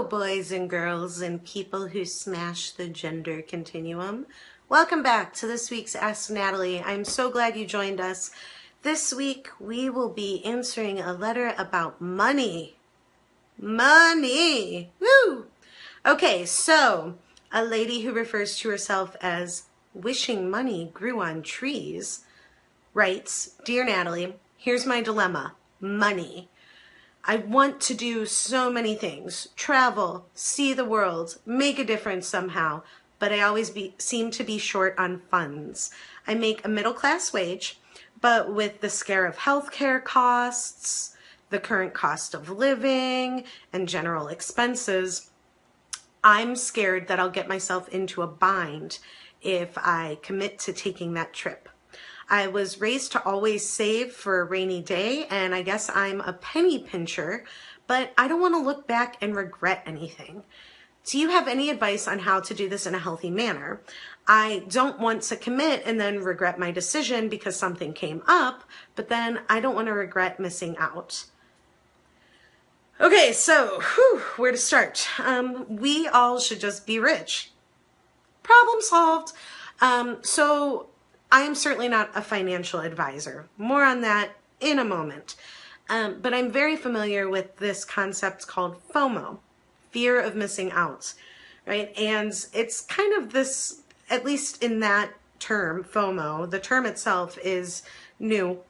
boys and girls and people who smash the gender continuum. Welcome back to this week's Ask Natalie. I'm so glad you joined us. This week we will be answering a letter about money. Money! Woo! Okay, so a lady who refers to herself as wishing money grew on trees writes, "Dear Natalie, here's my dilemma. Money. I want to do so many things, travel, see the world, make a difference somehow, but I always seem to be short on funds. I make a middle-class wage, but with the scare of healthcare costs, the current cost of living, and general expenses, I'm scared that I'll get myself into a bind if I commit to taking that trip. I was raised to always save for a rainy day, and I guess I'm a penny pincher, but I don't want to look back and regret anything. Do you have any advice on how to do this in a healthy manner? I don't want to commit and then regret my decision because something came up, but then I don't want to regret missing out." Okay, so where to start? We all should just be rich. Problem solved. So I am certainly not a financial advisor. More on that in a moment. But I'm very familiar with this concept called FOMO, fear of missing out, right? And it's kind of this, at least in that term, FOMO, the term itself is new.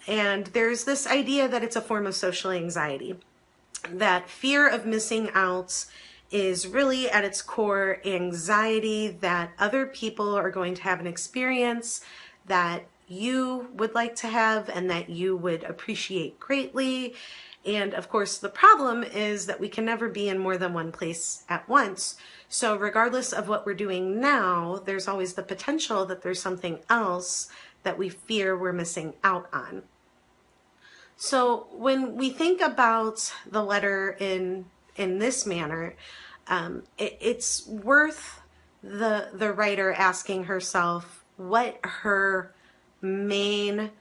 And there's this idea that it's a form of social anxiety, that fear of missing out is really at its core anxiety that other people are going to have an experience that you would like to have and that you would appreciate greatly. And of course, the problem is that we can never be in more than one place at once. So regardless of what we're doing now, there's always the potential that there's something else that we fear we're missing out on. So when we think about the letter in this manner, it's worth the writer asking herself what her main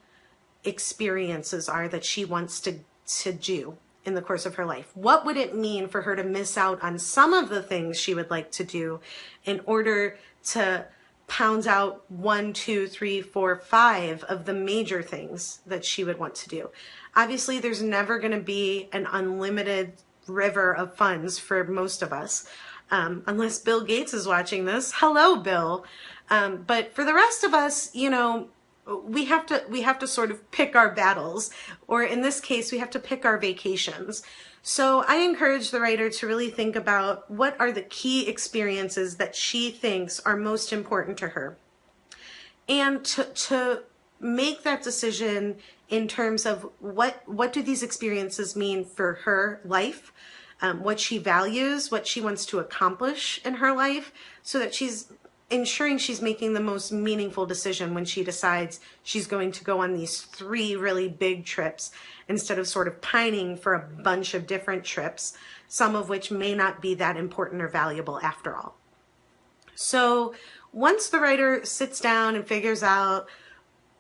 experiences are that she wants to do in the course of her life. What would it mean for her to miss out on some of the things she would like to do in order to pound out 1, 2, 3, 4, 5 of the major things that she would want to do? Obviously, there's never going to be an unlimited river of funds for most of us, unless Bill Gates is watching this. Hello, Bill. But for the rest of us, you know, we have to sort of pick our battles, or in this case, we have to pick our vacations. So I encourage the writer to really think about what are the key experiences that she thinks are most important to her, and to make that decision in terms of what do these experiences mean for her life, what she values, what she wants to accomplish in her life, so that she's ensuring she's making the most meaningful decision when she decides she's going to go on these 3 really big trips, instead of sort of pining for a bunch of different trips, some of which may not be that important or valuable after all. So once the writer sits down and figures out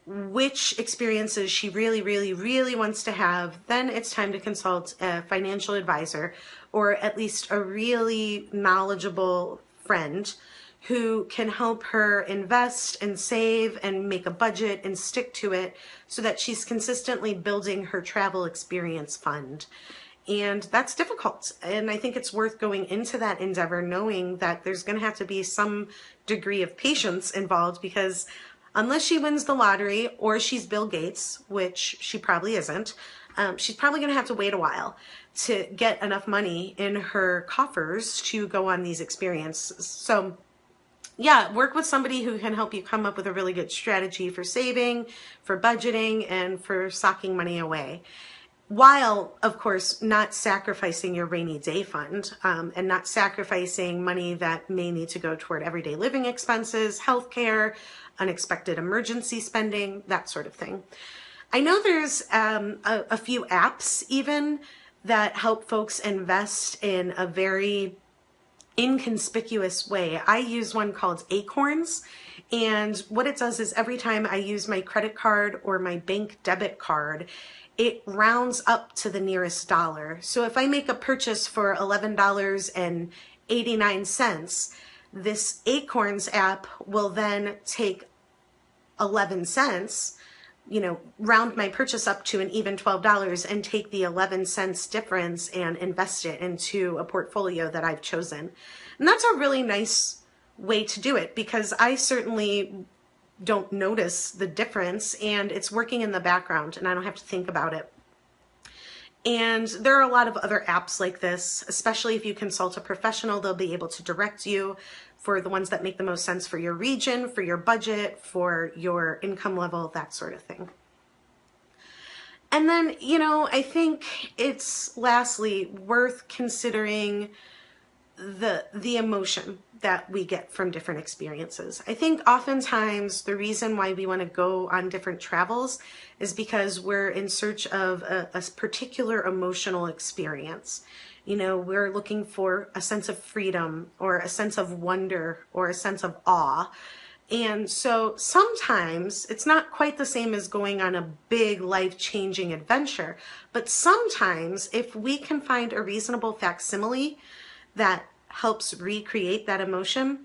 which experiences she really, really, really wants to have, then it's time to consult a financial advisor, or at least a really knowledgeable friend who can help her invest and save and make a budget and stick to it so that she's consistently building her travel experience fund. And that's difficult. And I think it's worth going into that endeavor knowing that there's going to have to be some degree of patience involved, because unless she wins the lottery or she's Bill Gates, which she probably isn't, she's probably going to have to wait a while to get enough money in her coffers to go on these experiences. So yeah, work with somebody who can help you come up with a really good strategy for saving, for budgeting, and for socking money away, while, of course, not sacrificing your rainy day fund, and not sacrificing money that may need to go toward everyday living expenses, healthcare, unexpected emergency spending, that sort of thing. I know there's a few apps even that help folks invest in a very inconspicuous way. I use one called Acorns, and what it does is every time I use my credit card or my bank debit card, it rounds up to the nearest dollar. So if I make a purchase for $11.89, this Acorns app will then take 11 cents, round my purchase up to an even $12 and take the 11 cents difference and invest it into a portfolio that I've chosen. And that's a really nice way to do it, because I certainly don't notice the difference, and it's working in the background and I don't have to think about it. And there are a lot of other apps like this, especially if you consult a professional. They'll be able to direct you for the ones that make the most sense for your region, for your budget, for your income level, that sort of thing. And then, I think it's lastly worth considering the emotion that we get from different experiences. I think oftentimes the reason why we want to go on different travels is because we're in search of a particular emotional experience. We're looking for a sense of freedom or a sense of wonder or a sense of awe. And so sometimes it's not quite the same as going on a big life-changing adventure, but sometimes if we can find a reasonable facsimile that helps recreate that emotion,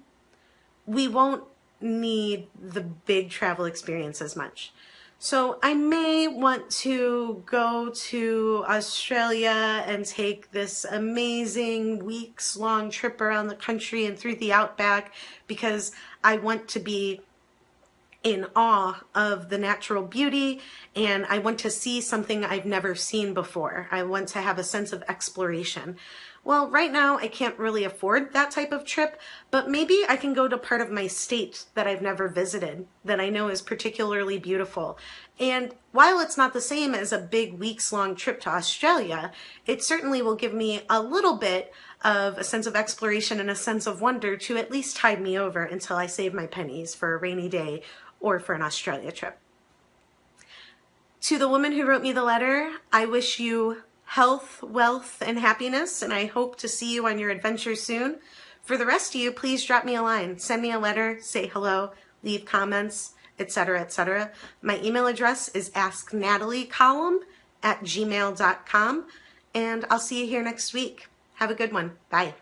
we won't need the big travel experience as much. So I may want to go to Australia and take this amazing weeks-long trip around the country and through the outback because I want to be in awe of the natural beauty and I want to see something I've never seen before. I want to have a sense of exploration. Well, right now I can't really afford that type of trip, but maybe I can go to part of my state that I've never visited, that I know is particularly beautiful. And while it's not the same as a big weeks-long trip to Australia, it certainly will give me a little bit of a sense of exploration and a sense of wonder to at least tide me over until I save my pennies for a rainy day or for an Australia trip. To the woman who wrote me the letter, I wish you health, wealth, and happiness, and I hope to see you on your adventure soon. For the rest of you, please drop me a line, send me a letter, say hello, leave comments, etc., etc. My email address is asknataliecolumn@gmail.com, and I'll see you here next week. Have a good one. Bye.